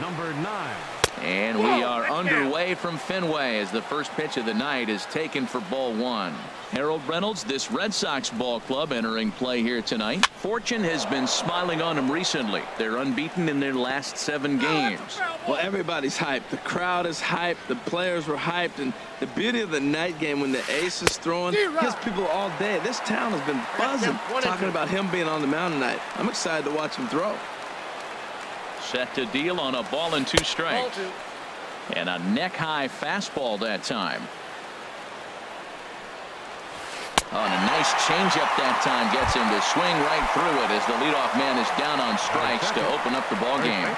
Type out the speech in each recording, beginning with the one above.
number 9. And we are underway from Fenway as the first pitch of the night is taken for ball 1. Harold Reynolds, this Red Sox ball club entering play here tonight. Fortune has been smiling on them recently. They're unbeaten in their last 7 games. Well, everybody's hyped. The crowd is hyped. The players were hyped. And the beauty of the night game when the ace is throwing gets people all day. This town has been buzzing talking about him being on the mound tonight. I'm excited to watch him throw. Set to deal on a ball and 2 strikes. And a neck-high fastball that time. Oh, and a nice changeup that time gets him to swing right through it as the leadoff man is down on strikes to open up the ball game.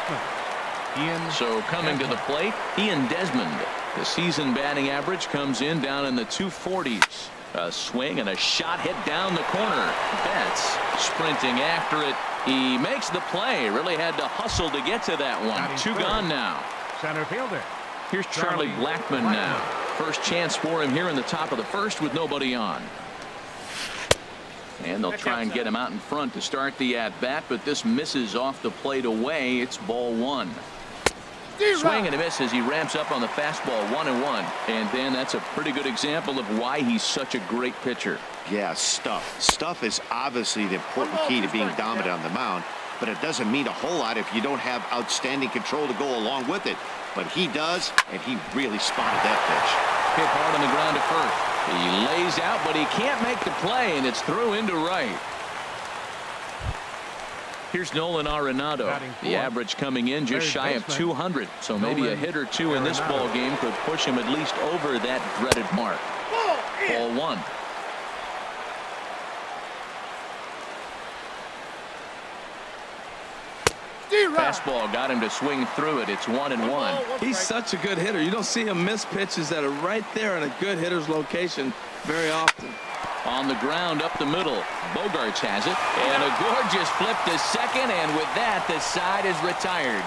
So coming to the plate, Ian Desmond. The season batting average comes in down in the 240s. A swing and a shot hit down the corner. Betts sprinting after it. He makes the play. Really had to hustle to get to that one. 2 gone now. Center fielder. Here's Charlie Blackmon now. First chance for him here in the top of the first with nobody on. And they'll try and get him out in front to start the at-bat, but this misses off the plate away. It's ball 1. Swing and a miss as he ramps up on the fastball. 1-1. And then that's a pretty good example of why he's such a great pitcher. Yeah, stuff is obviously the important key to being dominant on the mound, but it doesn't mean a whole lot if you don't have outstanding control to go along with it. But he does, and he really spotted that pitch. Hit hard on the ground to first. He lays out, but he can't make the play, and it's through into right. Here's Nolan Arenado. The average coming in just shy of 200, so maybe a hit or 2 in this ball game could push him at least over that dreaded mark. Ball 1. Fastball got him to swing through it. It's 1-1. He's such a good hitter. You don't see him miss pitches that are right there in a good hitter's location very often. On the ground up the middle. Bogarts has it. And a gorgeous flip to second. And with that, the side is retired.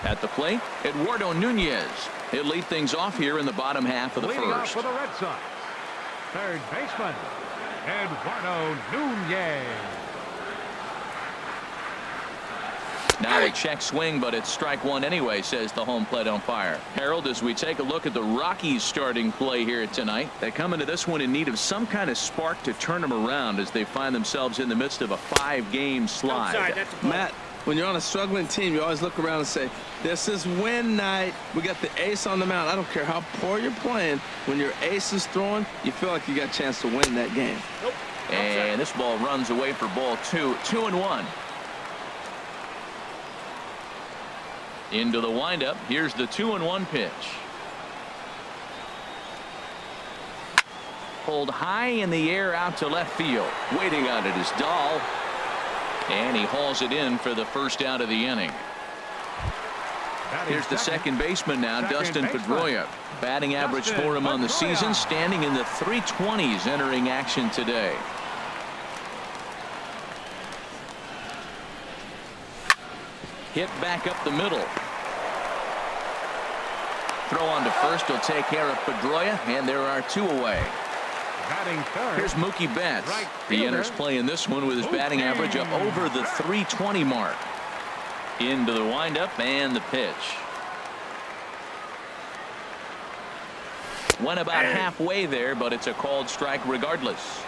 At the plate, Eduardo Nunez. He'll lead things off here in the bottom half of the Leading off first. for the Red Sox, third baseman, Eduardo Nunez. Now a check swing, but it's strike 1 anyway, says the home plate umpire. Harold, as we take a look at the Rockies starting play here tonight, they come into this one in need of some kind of spark to turn them around as they find themselves in the midst of a 5-game slide. Matt, when you're on a struggling team, you always look around and say, this is win night. We got the ace on the mound. I don't care how poor you're playing. When your ace is throwing, you feel like you got a chance to win that game. And this ball runs away for ball 2. 2-1. Into the windup. Here's the 2-1 pitch. Pulled high in the air out to left field. Waiting on it is Dahl. And he hauls it in for the first out of the inning. Here's the second baseman now, Dustin Pedroia. Batting average for him on the season, standing in the 320s entering action today. Hit back up the middle. Throw on to first will take care of Pedroia, and there are 2 away. Here's Mookie Betts. He enters play in this one with his batting average up over the 320 mark. Into the windup and the pitch. Went about halfway there, but it's a called strike regardless.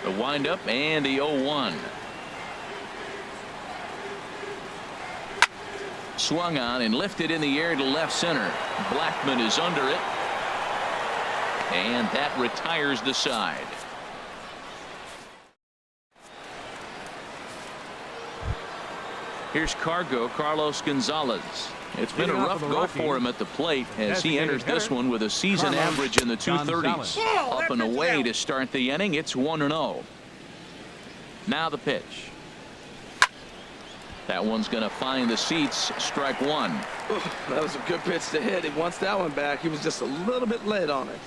The windup and the 0-1. Swung on and lifted in the air to left center. Blackmon is under it. And that retires the side. Here's Carlos Gonzalez. It's been a rough go for him at the plate as he enters this one with a season average in the 230s. Up and away to start the inning. It's 1-0. Now the pitch. That one's going to find the seats. Strike 1. That was a good pitch to hit. He wants that one back. He was just a little bit late on it.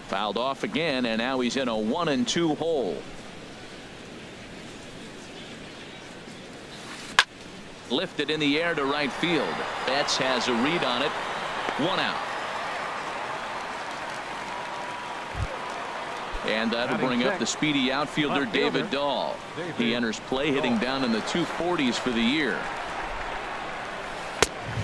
Fouled off again, and now he's in a 1-2 hole. Lifted in the air to right field. Betts has a read on it. 1 out. And that'll bring up the speedy outfielder David Dahl. He enters play hitting down in the 240s for the year.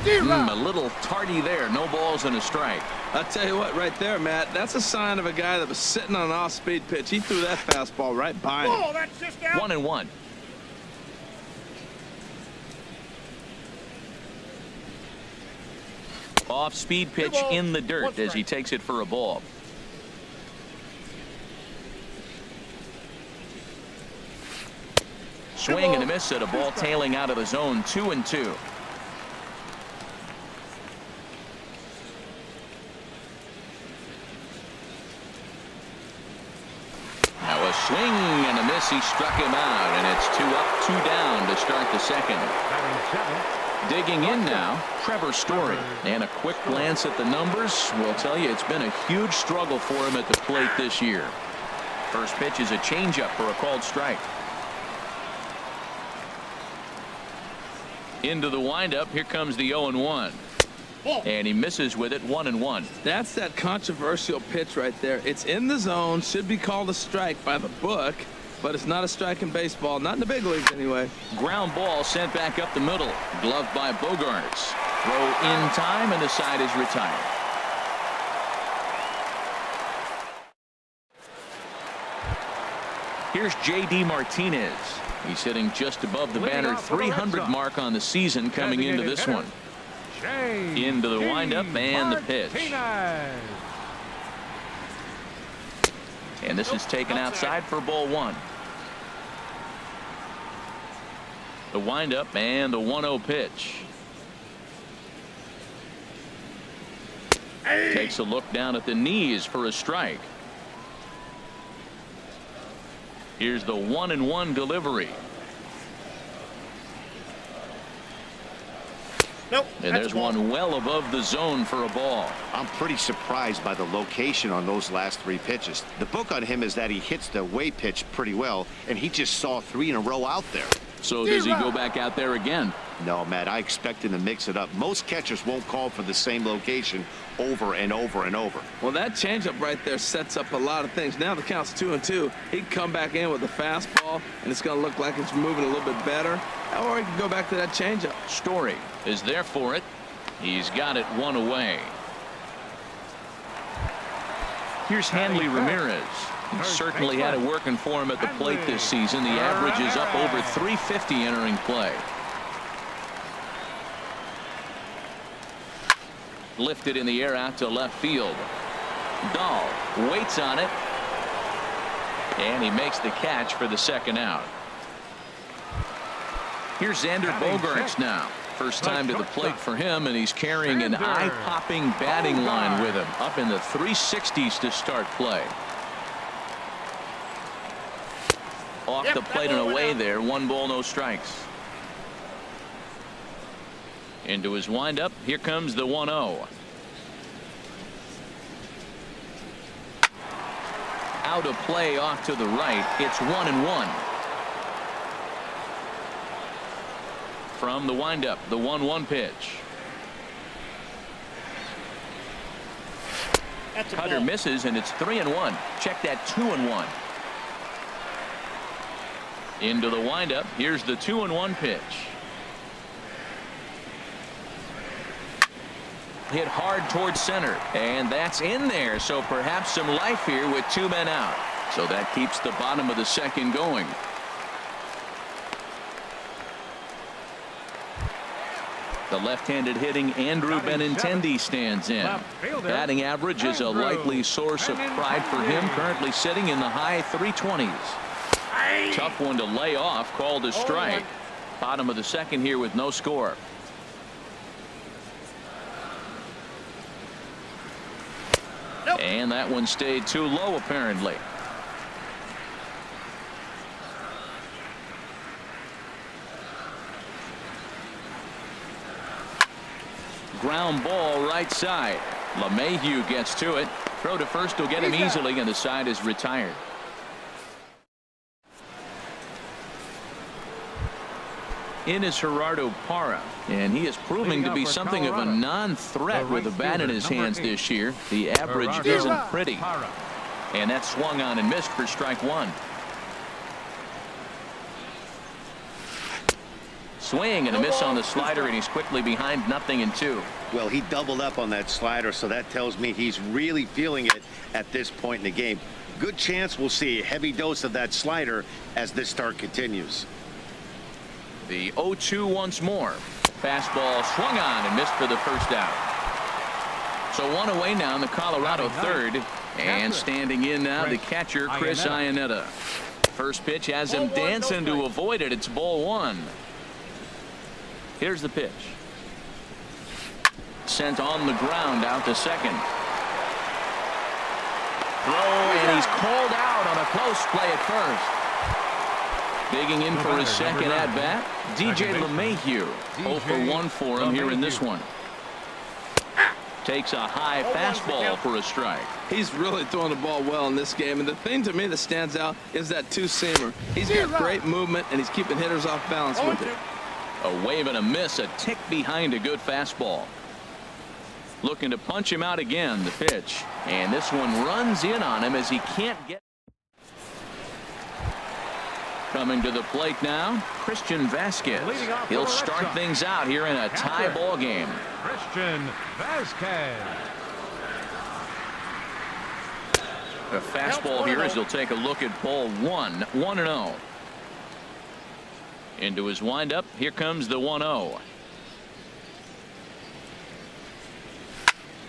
A little tardy there. No balls and a strike. I'll tell you what, right there, Matt, that's a sign of a guy that was sitting on an off-speed pitch. He threw that fastball right by him. 1-1. Off-speed pitch in the dirt as he takes it for a ball. Swing and a miss at a ball tailing out of the zone. 2-2. Now a swing and a miss. He struck him out, and it's 2 up, 2 down to start the second. Digging in now, Trevor Story. And a quick glance at the numbers will tell you it's been a huge struggle for him at the plate this year. First pitch is a changeup for a called strike. Into the windup. Here comes the 0-1. And he misses with it. 1-1. That's that controversial pitch right there. It's in the zone. Should be called a strike by the book. But it's not a strike in baseball. Not in the big leagues anyway. Ground ball sent back up the middle. Gloved by Bogarts. Throw in time, and the side is retired. Here's J.D. Martinez. He's hitting just above the banner 300 mark on the season coming into this one. Into the windup and the pitch. And this is taken outside for ball 1. The windup and the 1-0 pitch. Takes a look down at the knees for a strike. Here's the 1-1 delivery. Nope, and there's one well above the zone for a ball. I'm pretty surprised by the location on those last 3 pitches. The book on him is that he hits the away pitch pretty well, and he just saw 3 in a row out there. So does he go back out there again? No, Matt, I expect him to mix it up. Most catchers won't call for the same location over and over and over. Well, that changeup right there sets up a lot of things. Now the count's 2-2. He can come back in with a fastball, and it's going to look like it's moving a little bit better. Or he can go back to that changeup. Story is there for it. He's got it 1 away. Here's Hanley Ramirez. He certainly had it working for him at the plate this season. The average is up over 350 entering play. Lifted in the air out to left field. Dahl waits on it. And he makes the catch for the second out. Here's Xander Bogaerts now. First time to the plate for him, and he's carrying an eye-popping batting line with him. Up in the 360s to start play. Off the plate and away there. 1 ball, no strikes. Into his windup. Here comes the 1-0. Out of play off to the right. It's 1-1. From the windup, the 1-1 pitch. Cutter misses, and it's 3-1. Check that 2-1. Into the windup. Here's the 2-1 pitch. Hit hard towards center, and that's in there. So perhaps some life here with 2 men out. So that keeps the bottom of the second going. The left-handed hitting Andrew Benintendi stands in. Batting average is a likely source of pride for him, currently sitting in the high 320s. Tough one to lay off, called a strike. Bottom of the second here with no score. And that one stayed too low, apparently. Ground ball right side. LeMahieu gets to it. Throw to first will get him easily, and the side is retired. In is Gerardo Parra, and he is proving to be something of a non-threat with the bat in his hands this year. The average isn't pretty. And that swung on and missed for strike one. Swing and a miss on the slider, and he's quickly behind 0-2. Well, he doubled up on that slider, so that tells me he's really feeling it at this point in the game. Good chance we'll see a heavy dose of that slider as this start continues. The 0-2 once more. Fastball swung on and missed for the first out. So one away now in the Colorado third. And standing in now, the catcher, Chris Iannetta. First pitch has him dancing to avoid it. It's ball one. Here's the pitch. Sent on the ground out to second. Throw, and he's called out on a close play at first. Digging in for his second at-bat, DJ LeMahieu. 0 for 1 for him here in this one. Takes a high fastball for a strike. He's really throwing the ball well in this game, and the thing to me that stands out is that two-seamer. He's got great movement, and he's keeping hitters off balance with it. A wave and a miss, a tick behind a good fastball. Looking to punch him out again, the pitch. And this one runs in on him as he can't get. Coming to the plate now, Christian Vasquez. He'll start things out here in a tie ball game. Christian Vasquez. A fastball here as he'll take a look at ball one. 1-0. Into his windup. Here comes the 1-0.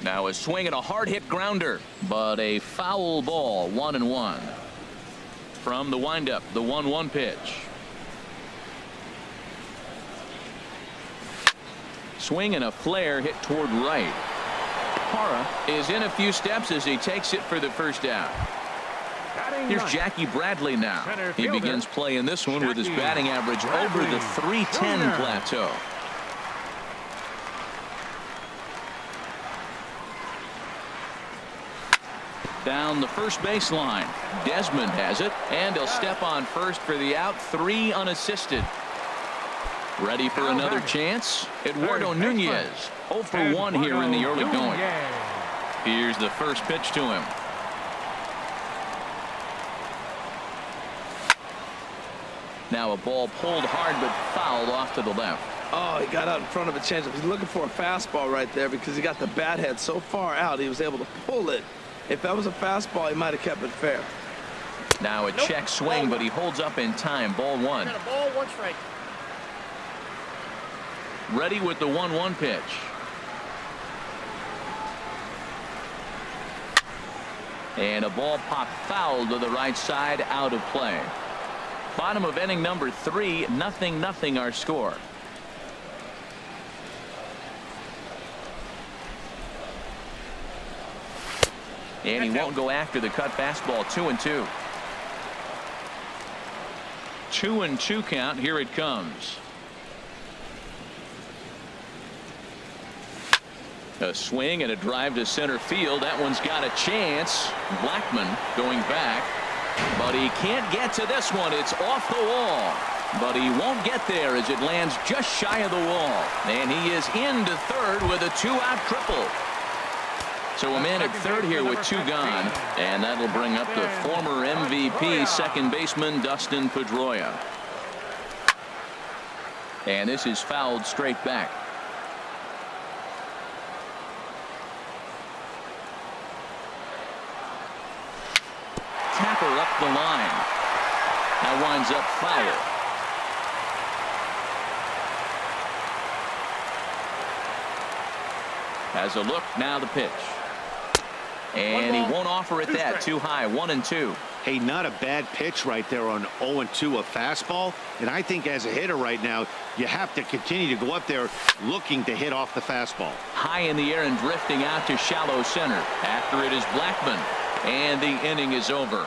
Now a swing and a hard hit grounder, but a foul ball. 1-1. From the windup, the 1-1 pitch. Swing and a flare hit toward right. Parra is in a few steps as he takes it for the first out. Here's Jackie Bradley now. He begins playing this one with his batting average over the .310 plateau. Down the first baseline. Desmond has it, and he'll step on first for the out. 3 unassisted. Ready for another chance. Eduardo Nunez. 0 for 1 here in the early going. Here's the first pitch to him. Now a ball pulled hard but fouled off to the left. Oh, he got out in front of a changeup. He's looking for a fastball right there because he got the bat head so far out he was able to pull it. If that was a fastball, he might have kept it fair. Now a check swing, but he holds up in time. Ball one. Ball one strike. Ready with the 1-1 pitch. And a ball popped foul to the right side, out of play. Bottom of inning number 3, 0-0 our score. And he won't go after the cut fastball. 2-2. 2-2 count. Here it comes. A swing and a drive to center field. That one's got a chance. Blackman going back, but he can't get to this one. It's off the wall, but he won't get there as it lands just shy of the wall. And he is into third with a 2-out triple. So a man at third here with 2 gone, and that'll bring up the former MVP second baseman Dustin Pedroia. And this is fouled straight back. Tapper up the line. That winds up foul. Has a look, now the pitch. And he won't offer it that. Too high. 1-2. Hey, not a bad pitch right there on 0-2, a fastball. And I think as a hitter right now, you have to continue to go up there looking to hit off the fastball. High in the air and drifting out to shallow center. After it is Blackman. And the inning is over.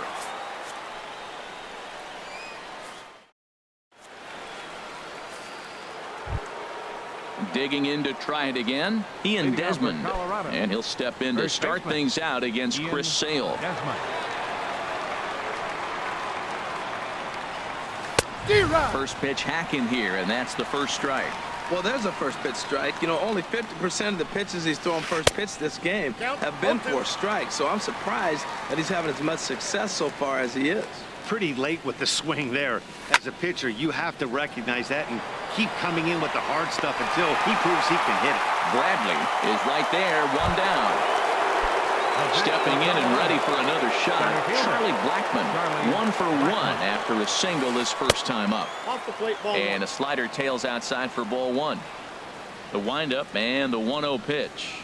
Digging in to try it again, Ian Desmond. And he'll step in to start things out against Chris Sale. First pitch hack in here, and that's the first strike. Well, there's a first pitch strike. You know, only 50% of the pitches he's throwing first pitch this game have been for strikes. So I'm surprised that he's having as much success so far as he is. Pretty late with the swing there. As a pitcher, you have to recognize that and keep coming in with the hard stuff until he proves he can hit it. Bradley is right there, one down. Stepping in and ready for another shot, Charlie Blackmon, 1 for 1 after a single his first time up. And a slider tails outside for ball 1. The windup and the 1-0 pitch.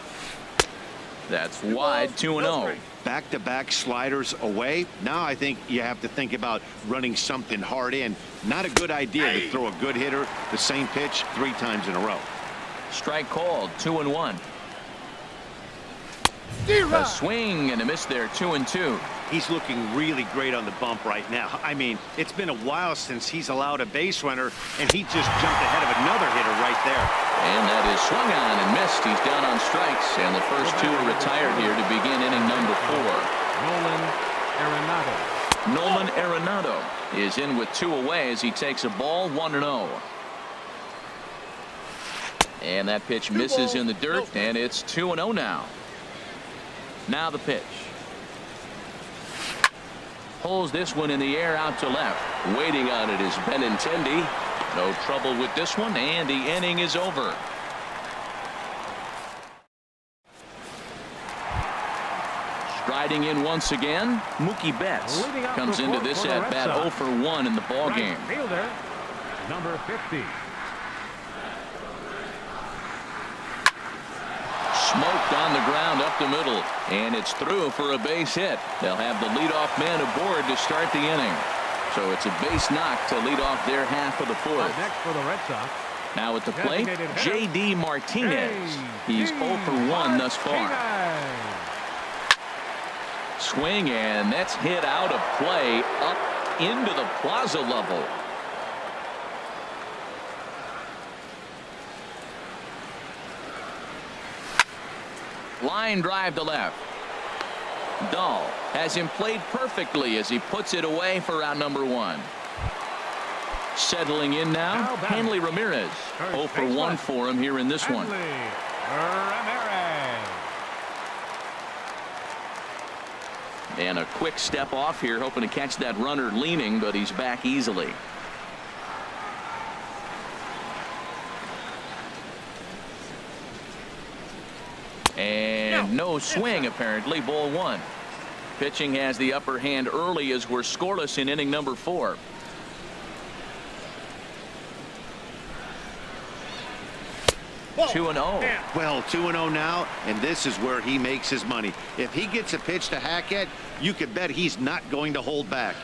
That's wide, 2-0. Back-to-back sliders away. Now I think you have to think about running something hard in. Not a good idea to throw a good hitter the same pitch 3 times in a row. Strike called, 2-1. A swing and a miss there, 2-2. He's looking really great on the bump right now. I mean, it's been a while since he's allowed a base runner, and he just jumped ahead of another hitter right there. And that is swung on and missed. He's down on strikes, and the first 2 are retired here to begin inning number 4. Nolan Arenado is in with 2 away as he takes a ball, 1-0. And that pitch misses in the dirt, and it's 2-0 now. Now the pitch. Pulls this one in the air out to left. Waiting on it is Benintendi. No trouble with this one, and the inning is over. Striding in once again, Mookie Betts comes into this at bat 0 for 1 in the ball game. Fielder, number 50. Smoked on the ground up the middle, and it's through for a base hit. They'll have the leadoff man aboard to start the inning. So it's a base knock to lead off their half of the 4th. Next for the Red Sox. Now at the plate, J.D. Martinez. He's 0 for 1 thus far. Swing, and that's hit out of play up into the plaza level. Line drive to left. Dahl has him played perfectly as he puts it away for out number 1. Settling in now, Hanley Ramirez. 0 for 1 for him here in this one. And a quick step off here, hoping to catch that runner leaning, but he's back easily. And no swing, apparently. Ball 1. Pitching has the upper hand early as we're scoreless in inning number 4. Whoa. 2-0. Well, 2-0 now, and this is where he makes his money. If he gets a pitch to hack at, you could bet he's not going to hold back.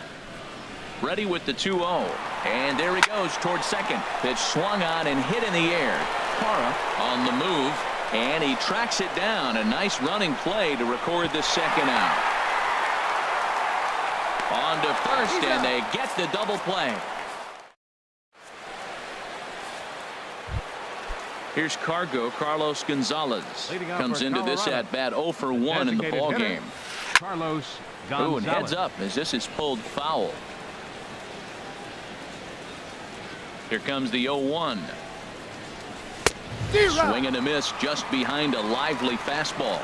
Ready with the 2-0. And there he goes towards second. Pitch swung on and hit in the air. Parra on the move. And he tracks it down. A nice running play to record the second out. On to first, and they get the double play. Here's Carlos Gonzalez. Comes into this at bat 0 for 1 in the ball game. Carlos Gonzalez. Ooh, and heads up as this is pulled foul. Here comes the 0-1. Swing and a miss just behind a lively fastball.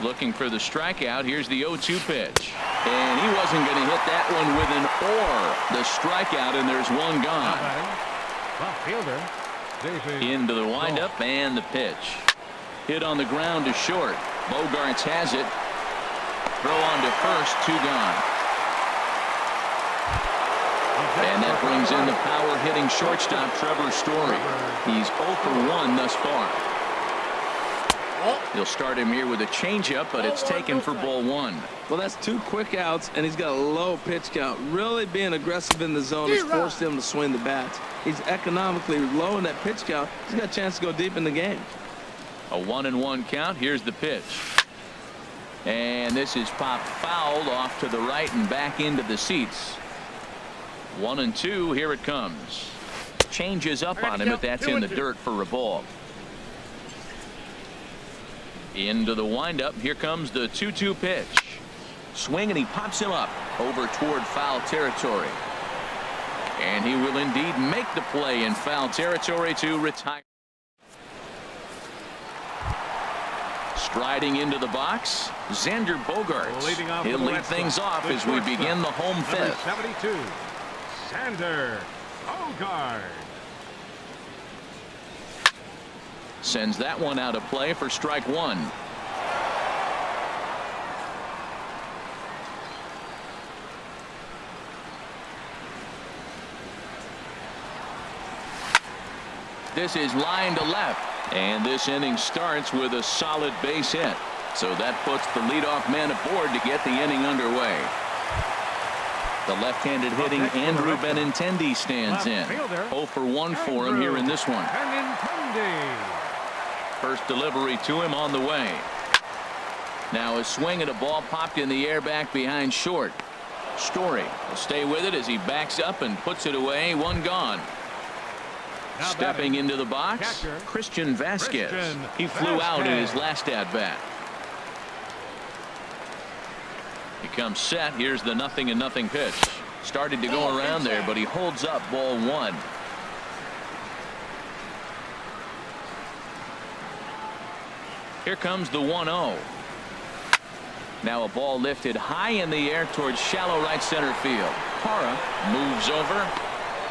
Looking for the strikeout. Here's the 0-2 pitch. And he wasn't going to hit that one with an or. The strikeout, and there's one gone. Into the windup and the pitch. Hit on the ground to short. Bogarts has it. Throw on to first. 2 gone. And that brings in the power-hitting shortstop Trevor Story. He's 0 for 1 thus far. He'll start him here with a changeup, but it's taken for ball 1. Well, that's 2 quick outs, and he's got a low pitch count. Really being aggressive in the zone has forced him to swing the bats. He's economically low in that pitch count. He's got a chance to go deep in the game. A 1-1 count. Here's the pitch. And this is popped fouled off to the right and back into the seats. 1-2. Here it comes. Changes up on him, but that's in the dirt for a ball. Into the windup. Here comes the 2-2 pitch. Swing, and he pops him up over toward foul territory. And he will indeed make the play in foul territory to retire. Striding into the box, Xander Bogaerts. He'll lead things off as we begin the home fifth. 72, Xander Bogaerts. Sends that one out of play for strike one. This is line to left. And this inning starts with a solid base hit. So that puts the leadoff man aboard to get the inning underway. The left-handed hitting Andrew Benintendi stands in. 0 for 1 for him here in this one. First delivery to him on the way. Now a swing at a ball popped in the air back behind short. Story will stay with it as he backs up and puts it away. One gone. Stepping into the box, Christian Vasquez. He flew out in his last at-bat. He comes set. Here's the 0-0 pitch. Started to go around there, but he holds up ball one. Here comes the 1-0. Now a ball lifted high in the air towards shallow right center field. Parra moves over.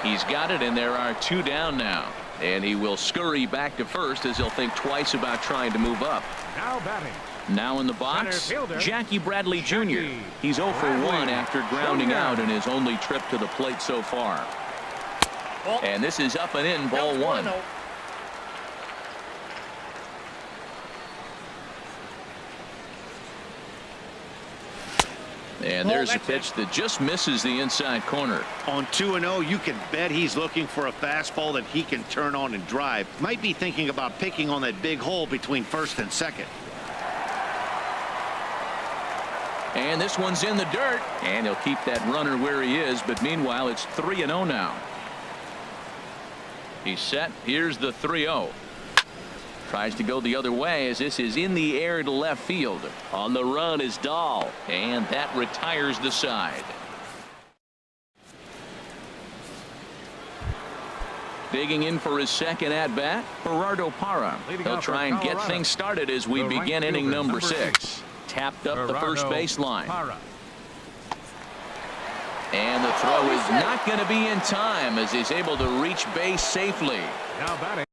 He's got it, and there are two down now. And he will scurry back to first as he'll think twice about trying to move up. Now batting. Now in the box, Jackie Bradley Jr. He's 0 for 1 after grounding out in his only trip to the plate so far. And this is up and in, ball one. And there's a pitch that just misses the inside corner. On 2-0, you can bet he's looking for a fastball that he can turn on and drive. Might be thinking about picking on that big hole between first and second. And this one's in the dirt. And he'll keep that runner where he is. But meanwhile, it's 3-0 now. He's set. Here's the 3-0. Tries to go the other way as this is in the air to left field. On the run is Dahl, and that retires the side. Digging in for his second at bat, Gerardo Parra. He'll try and get things started as we begin inning number 6. Tapped up the first baseline. And the throw is not going to be in time as he's able to reach base safely. Now batting.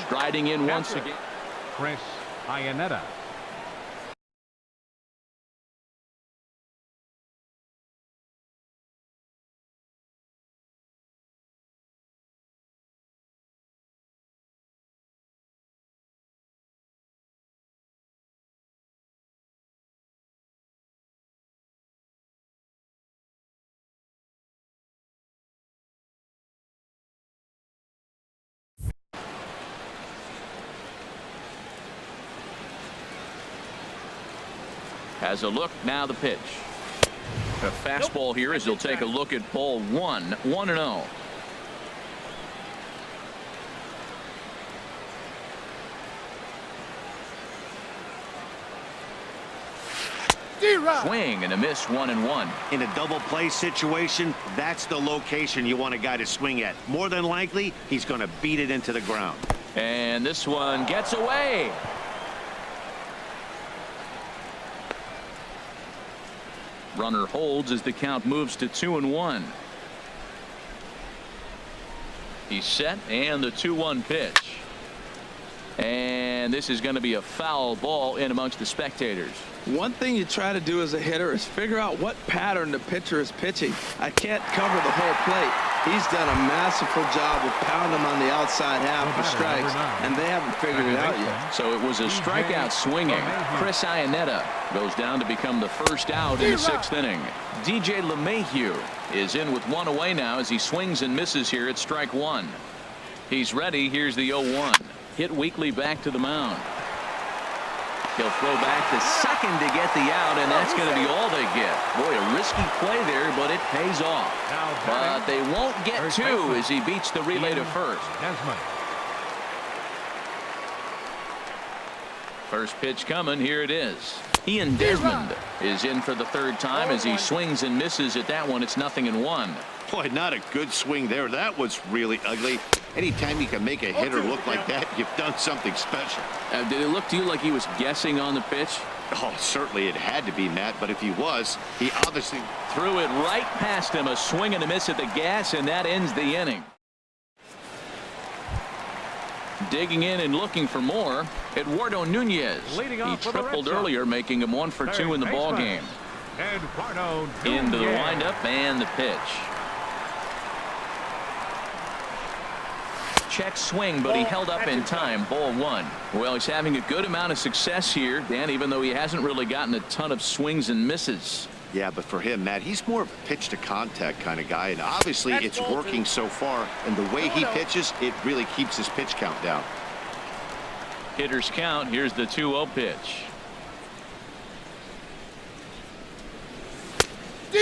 Striding in once again. Chris Iannetta. Has a look, now the pitch. A fastball here as he'll take a look at ball one. 1-0. Swing and a miss, 1-1. In a double play situation, that's the location you want a guy to swing at. More than likely, he's going to beat it into the ground. And this one gets away. Runner holds as the count moves to 2-1. He's set, and the 2-1 pitch. And And this is going to be a foul ball in amongst the spectators. One thing you try to do as a hitter is figure out what pattern the pitcher is pitching. I can't cover the whole plate. He's done a masterful job of pounding them on the outside half for strikes, and they haven't figured it out yet. So it was a strikeout swinging. Chris Iannetta goes down to become the first out in the 6th inning. DJ LeMahieu is in with 1 away now as he swings and misses here at strike 1. He's ready. Here's the 0-1. Hit weakly back to the mound. He'll throw back to second to get the out, and that's going to be all they get. Boy, a risky play there, but it pays off. But they won't get 2 as he beats the relay to first. First pitch coming. Here it is. Ian Desmond is in for the 3rd time as he swings and misses at that one. It's 0-1. Boy, not a good swing there. That was really ugly. Anytime you can make a hitter look like that, you've done something special. Did it look to you like he was guessing on the pitch? Oh, certainly it had to be, Matt, but if he was, he obviously threw it right past him. A swing and a miss at the gas, and that ends the inning. Digging in and looking for more, Eduardo Nunez. He tripled earlier, making him 1 for 2 in the ball game. Into the windup and the pitch. Check swing, but he held up in time. Ball 1. Well, he's having a good amount of success here, Dan, even though he hasn't really gotten a ton of swings and misses. Yeah, but for him, Matt, he's more of a pitch to contact kind of guy, and obviously it's working so far, and the way he pitches, it really keeps his pitch count down. Hitters count. Here's the 2-0 pitch.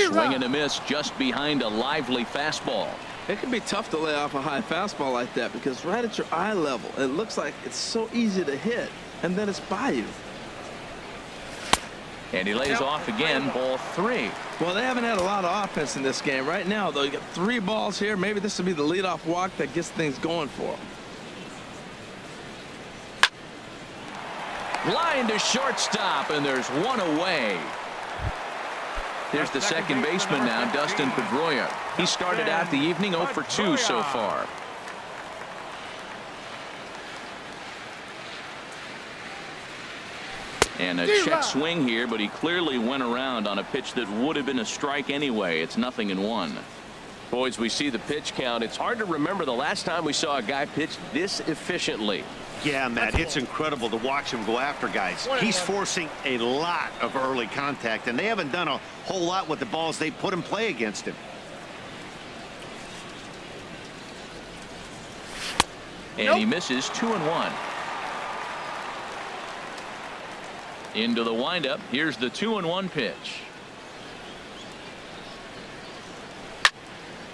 Swing and a miss just behind a lively fastball. It can be tough to lay off a high fastball like that because right at your eye level, it looks like it's so easy to hit, and then it's by you. And he lays off again. Ball 3. Well, they haven't had a lot of offense in this game right now, though. You got 3 balls here. Maybe this will be the leadoff walk that gets things going for them. Line to shortstop, and there's 1 away. Here's the second baseman now, Dustin Pedroia. He started out the evening 0 for 2 so far. And a check swing here, but he clearly went around on a pitch that would have been a strike anyway. It's 0-1. Boys, we see the pitch count. It's hard to remember the last time we saw a guy pitch this efficiently. Yeah, Matt, it's incredible to watch him go after guys. He's forcing a lot of early contact, and they haven't done a whole lot with the balls they put in play against him. And he misses 2-1. Into the windup. Here's the 2-1 pitch.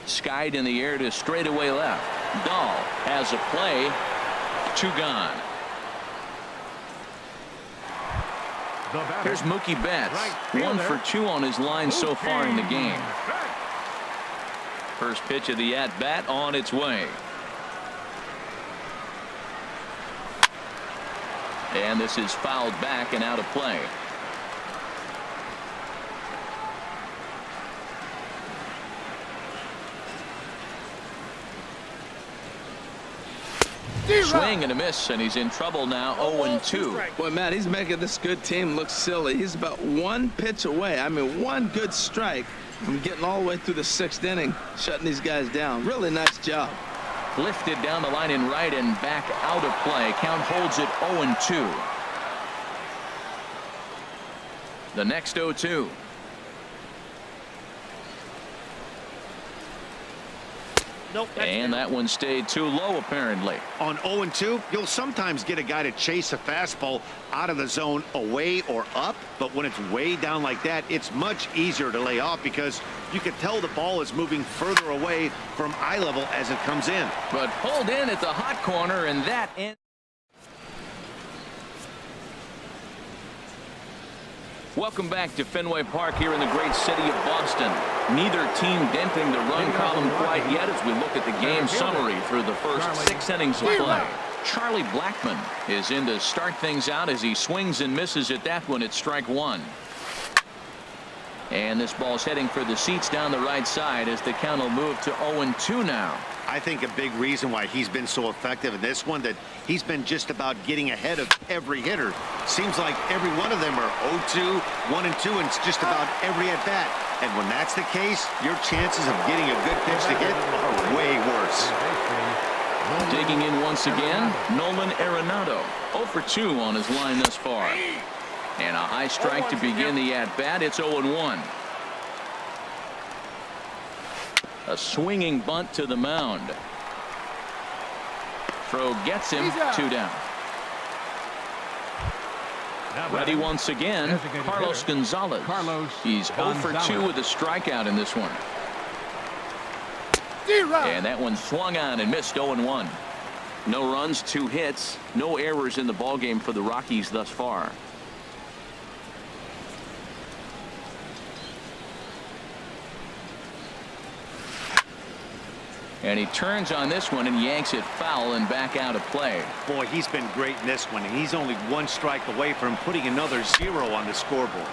Skied in the air to straightaway left. Dahl has a play. 2 gone. Here's Mookie Betts. 1 for 2 on his line so far in the game. First pitch of the at-bat on its way. And this is fouled back and out of play. Swing and a miss, and he's in trouble now. 0-2. Boy, Matt, he's making this good team look silly. He's about 1 pitch away. I mean, 1 good strike from getting all the way through the 6th inning, shutting these guys down. Really nice job. Lifted down the line in right and back out of play. Count holds it 0-2. The next 0-2. Nope. And that one stayed too low, apparently. On 0-2, you'll sometimes get a guy to chase a fastball out of the zone away or up, but when it's way down like that, it's much easier to lay off because you can tell the ball is moving further away from eye level as it comes in. But pulled in at the hot corner, and that ends. Welcome back to Fenway Park here in the great city of Boston. Neither team denting the run column quite yet as we look at the game summary through the first 6 innings of play. Charlie Blackmon is in to start things out as he swings and misses at that one at strike 1. And this ball's heading for the seats down the right side as the count will move to 0-2 now. I think a big reason why he's been so effective in this one, that he's been just about getting ahead of every hitter. Seems like every one of them are 0-2, 1-2, and it's just about every at bat. And when that's the case, your chances of getting a good pitch to hit are way worse. Digging in once again, Nolan Arenado, 0 for 2 on his line thus far. And a high strike to begin the at-bat. It's 0-1. A swinging bunt to the mound. Throw gets him, 2 down. Ready once again, Carlos Gonzalez. He's 0 for 2 with a strikeout in this one. And that one swung on and missed. 0-1. No runs, 2 hits, no errors in the ballgame for the Rockies thus far. And he turns on this one and yanks it foul and back out of play. Boy, he's been great in this one, and he's only 1 strike away from putting another 0 on the scoreboard.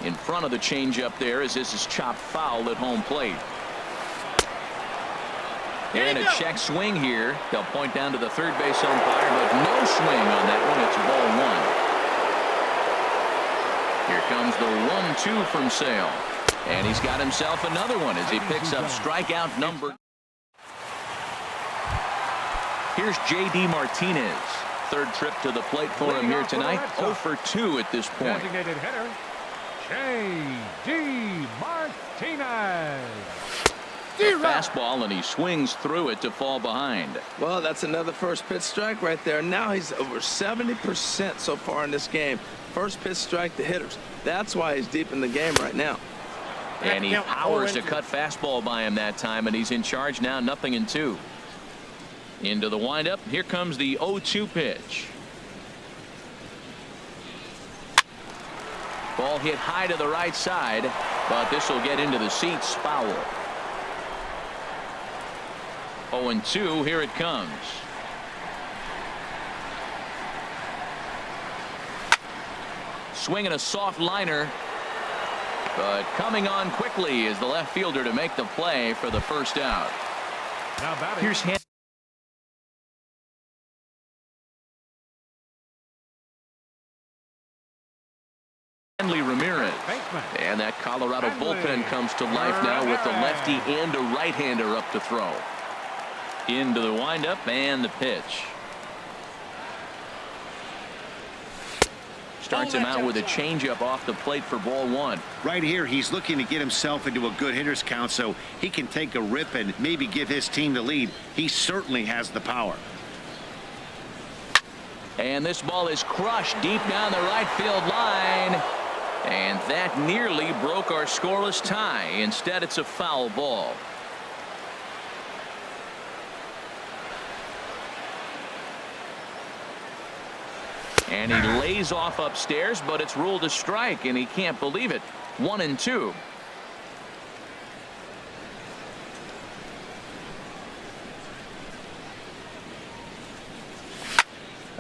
In front of the changeup there as this is chopped foul at home plate. And a check swing here. They'll point down to the third base umpire, but no swing on that one. It's ball 1. Here comes the 1-2 from Sale. And he's got himself another one as he picks up strikeout number. Here's J.D. Martinez. Third trip to the plate for him here tonight. 0 for 2 at this point. Designated hitter, J.D. Martinez. Fastball, and he swings through it to fall behind. Well, that's another first pitch strike right there. Now he's over 70% so far in this game. First pitch strike to hitters. That's why he's deep in the game right now. And he powers a cut fastball by him that time, and he's in charge now, 0-2. Into the windup. Here comes the 0-2 pitch. Ball hit high to the right side, but this will get into the seats. Foul. 0-2. Here it comes. Swinging a soft liner, but coming on quickly is the left fielder to make the play for the first out. Here's Hanley Ramirez. And that Colorado bullpen comes to life now with a lefty and a right-hander up to throw. Into the windup and the pitch. Starts him out with a changeup off the plate for ball 1. Right here, he's looking to get himself into a good hitter's count so he can take a rip and maybe give his team the lead. He certainly has the power. And this ball is crushed deep down the right field line. And that nearly broke our scoreless tie. Instead, it's a foul ball. And he lays off upstairs, but it's ruled a strike, and he can't believe it. 1-2.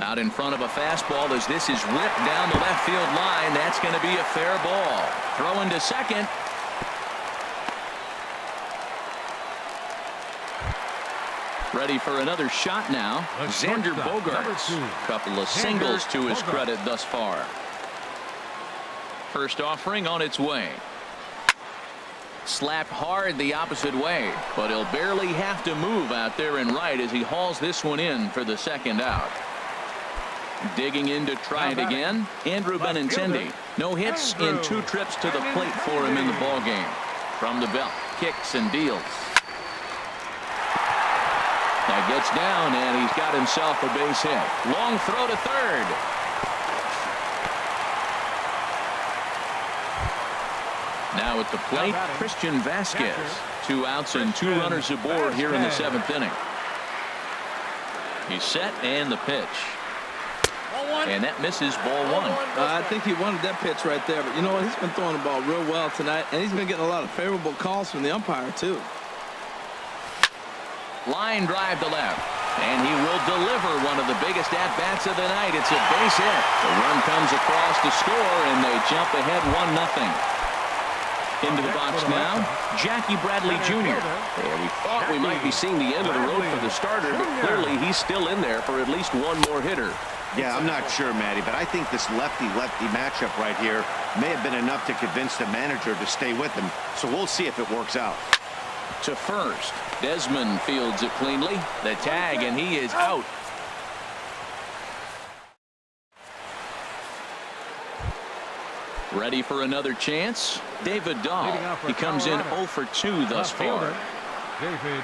Out in front of a fastball as this is ripped down the left field line. That's going to be a fair ball. Throw into second. Ready for another shot now. Xander Bogaerts. Couple of singles to his credit thus far. First offering on its way. Slapped hard the opposite way, but he'll barely have to move out there and right as he hauls this one in for the second out. Digging in to try it again, Andrew Benintendi. No hits in 2 trips to the plate for him in the ballgame. From the belt, kicks and deals. That gets down, and he's got himself a base hit. Long throw to third. Now at the plate, Christian Vasquez. 2 outs and 2 runners aboard here in the 7th inning. He's set, and the pitch. And that misses ball 1. I think he wanted that pitch right there, but you know what? He's been throwing the ball real well tonight, and he's been getting a lot of favorable calls from the umpire, too. Line drive to left, and he will deliver one of the biggest at-bats of the night. It's a base hit. The run comes across to score, and they jump ahead 1-0. Into the box now, Jackie Bradley Jr. And we thought we might be seeing the end of the road for the starter, but clearly he's still in there for at least one more hitter. Yeah, I'm not sure, Matty, but I think this lefty-lefty matchup right here may have been enough to convince the manager to stay with him. So we'll see if it works out. To first, Desmond fields it cleanly. The tag, and he is out. Ready for another chance? David Dahl. He comes in 0 for 2 thus far. David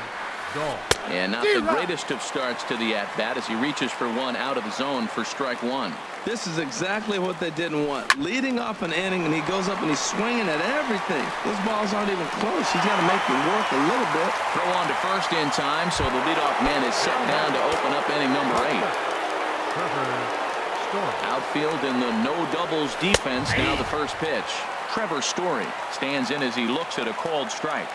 Dahl. And not the greatest of starts to the at-bat as he reaches for one out of the zone for strike one. This is exactly what they didn't want. Leading off an inning, and he goes up and he's swinging at everything. Those balls aren't even close. He's got to make them work a little bit. Throw on to first in time, so the leadoff man is set down to open up inning number 8. Outfield in the no doubles defense. Now the first pitch. Trevor Story stands in as he looks at a called strike.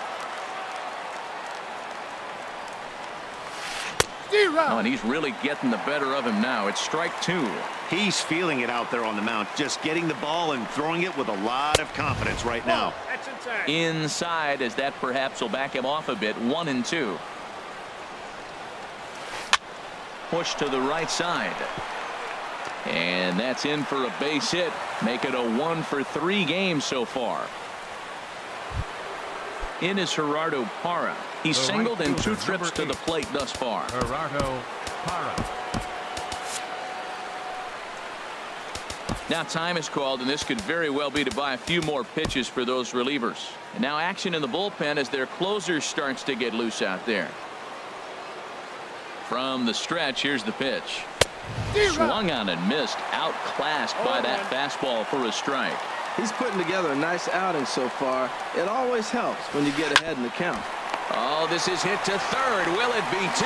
Oh, and he's really getting the better of him now. It's strike 2. He's feeling it out there on the mound, just getting the ball and throwing it with a lot of confidence right now. Inside, as that perhaps will back him off a bit. 1-2. Push to the right side. And that's in for a base hit. Make it a 1 for 3 game so far. In is Gerardo Parra. He's singled in 2 trips to the plate thus far. Gerardo Parra. Now time is called, and this could very well be to buy a few more pitches for those relievers. And now action in the bullpen as their closer starts to get loose out there. From the stretch, here's the pitch. Swung on and missed. Outclassed by that fastball for a strike. He's putting together a nice outing so far. It always helps when you get ahead in the count. Oh, this is hit to third. Will it be 2?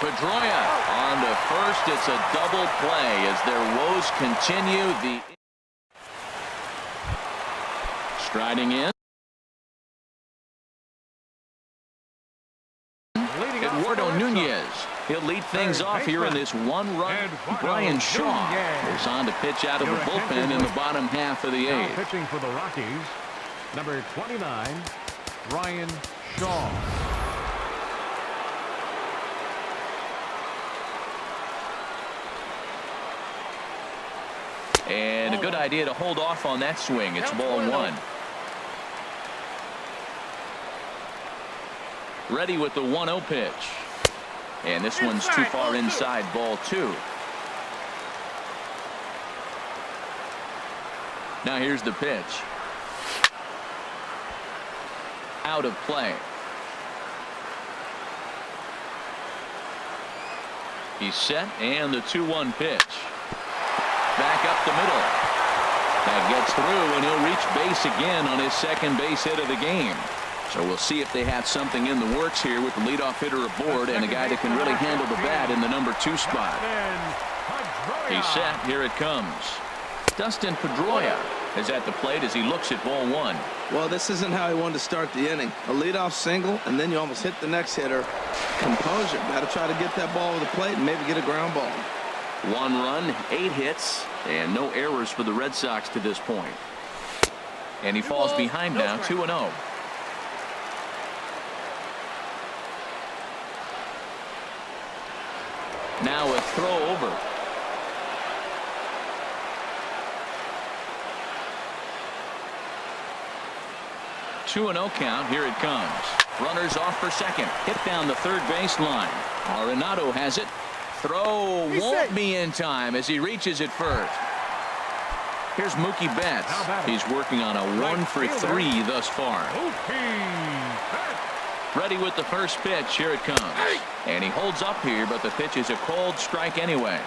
Pedroia on to first. It's a double play as their woes continue. The striding in. Eduardo Nunez. He'll lead things off here in this one-run. Brian Shaw goes on to pitch out of the bullpen in the bottom half of the 8th. Pitching for the Rockies, number 29, Brian Shaw. And a good idea to hold off on that swing. It's ball 1. Ready with the 1-0 pitch. And this one's too far inside, ball 2. Now here's the pitch. Out of play. He's set, and the 2-1 pitch. Back up the middle. That gets through, and he'll reach base again on his second base hit of the game. So we'll see if they have something in the works here with the leadoff hitter aboard and a guy that can really handle the bat in the number 2 spot. He's set. Here it comes. Dustin Pedroia is at the plate as he looks at ball 1. Well, this isn't how he wanted to start the inning. A leadoff single, and then you almost hit the next hitter. Composure. Got to try to get that ball to the plate and maybe get a ground ball. 1 run, 8 hits, and no errors for the Red Sox to this point. And he falls behind now, 2-0. Now a throw over. Two and 0 count. Here it comes. Runners off for second. Hit down the third baseline. Arenado has it. Throw won't be in time as he reaches it first. Here's Mookie Betts. He's working on a 1 for 3 thus far. Ready with the first pitch. Here it comes. And he holds up here, but the pitch is a called strike anyway.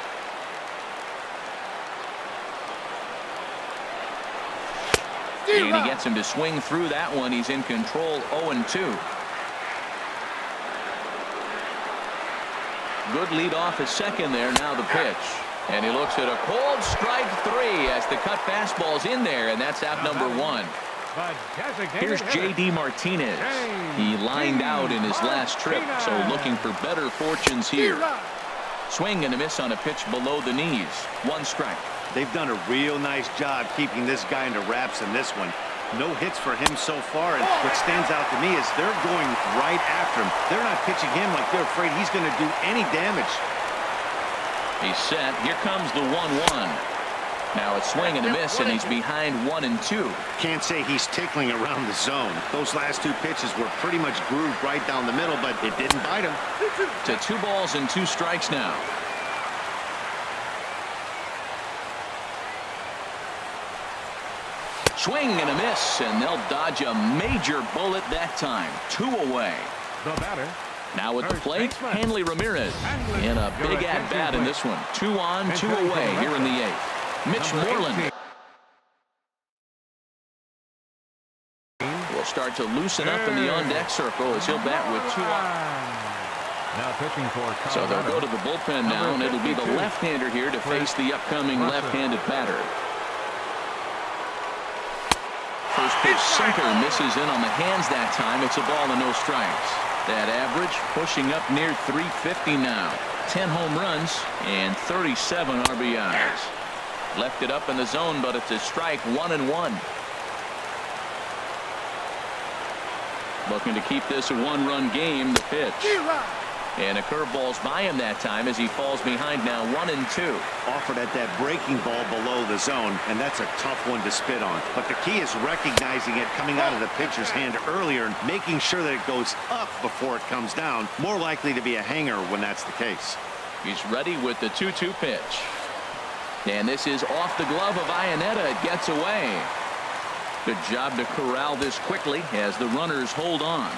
And he gets him to swing through that one. He's in control, 0-2. Good lead off his second there. Now the pitch. And he looks at a cold strike 3 as the cut fastball's in there, and that's out number 1. Here's J.D. Martinez. He lined out in his last trip, so looking for better fortunes here. Swing and a miss on a pitch below the knees. 1 strike. They've done a real nice job keeping this guy under wraps in this one. No hits for him so far, and what stands out to me is they're going right after him. They're not pitching him like they're afraid he's going to do any damage. He's set. Here comes the 1-1. Now a swing and a miss, and he's behind 1-2. Can't say he's tickling around the zone. Those last two pitches were pretty much grooved right down the middle, but it didn't bite him. To 2 balls and 2 strikes now. Swing and a miss, and they'll dodge a major bullet that time. 2 away. The batter. Now at the plate, Hanley Ramirez. In a big at-bat in this one. 2 on, 2 away here in the 8th. Mitch Moreland will start to loosen up in the on-deck circle as he'll bat with 2 on. Now pitching for Colorado. So they'll go to the bullpen now, and it'll be the left-hander here to face the upcoming left-handed batter. First pitch sinker misses in on the hands that time. It's a ball and no strikes. That average pushing up near 350 now. 10 home runs and 37 RBIs. Left it up in the zone, but it's a strike. 1-1. Looking to keep this a 1-run game. The pitch. And a curveball's by him that time as he falls behind now. 1-2. Offered at that breaking ball below the zone, and that's a tough one to spit on. But the key is recognizing it coming out of the pitcher's hand earlier and making sure that it goes up before it comes down. More likely to be a hanger when that's the case. He's ready with the 2-2 pitch. And this is off the glove of Iannetta. It gets away. Good job to corral this quickly as the runners hold on.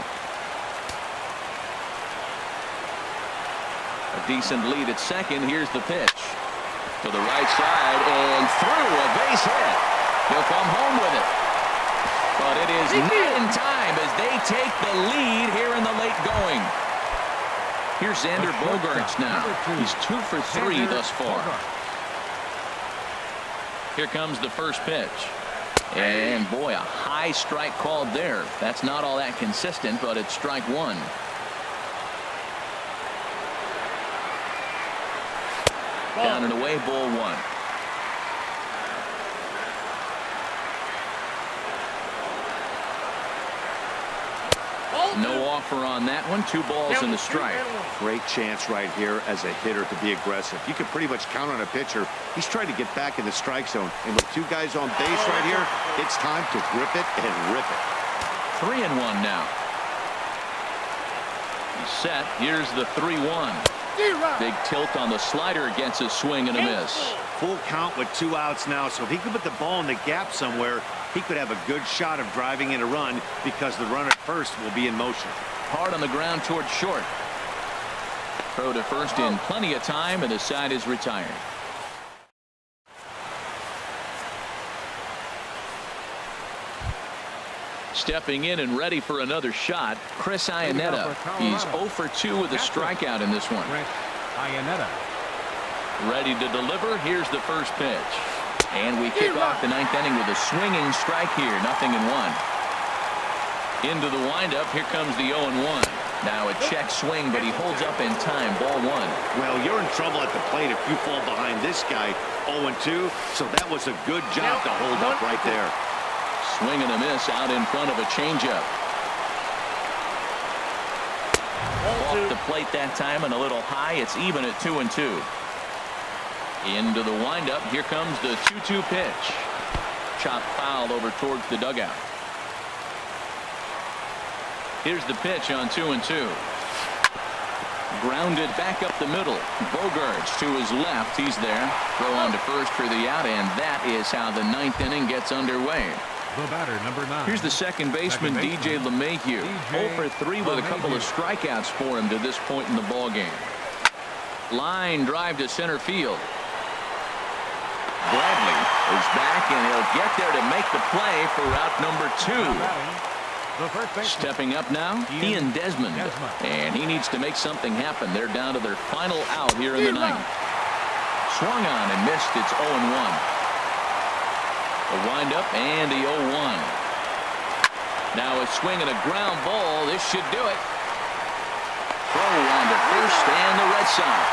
A decent lead at second. Here's the pitch. To the right side and through. A base hit. He'll come home with it. But it is not in time as they take the lead here in the late going. Here's Xander Bogaerts now. He's 2 for 3 thus far. Here comes the first pitch. And boy, a high strike called there. That's not all that consistent, but it's strike 1. Down and away, ball 1. No offer on that one. 2 balls and a strike. Great chance right here as a hitter to be aggressive. You can pretty much count on a pitcher. He's trying to get back in the strike zone. And with 2 guys on base right here, it's time to grip it and rip it. 3-1 now. He's set. Here's the 3-1. Big tilt on the slider against a swing and a miss. Full count with 2 outs now, so if he could put the ball in the gap somewhere, he could have a good shot of driving in a run because the runner at first will be in motion. Hard on the ground towards short. Throw to first in plenty of time, and the side is retired. Stepping in and ready for another shot, Chris Iannetta. He's 0 for 2 with a strikeout in this one. Iannetta. Ready to deliver. Here's the first pitch. And we kick off the 9th inning with a swinging strike here. 0-1. Into the windup. Here comes the 0-1. Now a check swing, but he holds up in time. Ball 1. Well, you're in trouble at the plate if you fall behind this guy. 0-2. So that was a good job to hold up right there. Swing and a miss out in front of a changeup. Off the plate that time and a little high. It's even at 2-2. Into the windup. Here comes the 2-2 pitch. Chopped foul over towards the dugout. Here's the pitch on 2-2. Grounded back up the middle. Bogaerts to his left. He's there. Throw on to first for the out, and that is how the 9th inning gets underway. The batter, number 9. Here's the second baseman, DJ LeMahieu. 0 for 3 with a couple of strikeouts for him to this point in the ball game. Line drive to center field. Bradley is back, and he'll get there to make the play for route number 2. Stepping up now, Ian Desmond. And he needs to make something happen. They're down to their final out here in the 9th. Swung on and missed. It's 0-1. A windup and the 0-1. Now a swing and a ground ball. This should do it. Throw on to first, and the Red Sox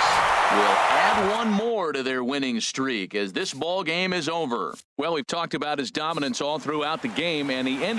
will add one more to their winning streak as this ball game is over. Well, we've talked about his dominance all throughout the game, and he ended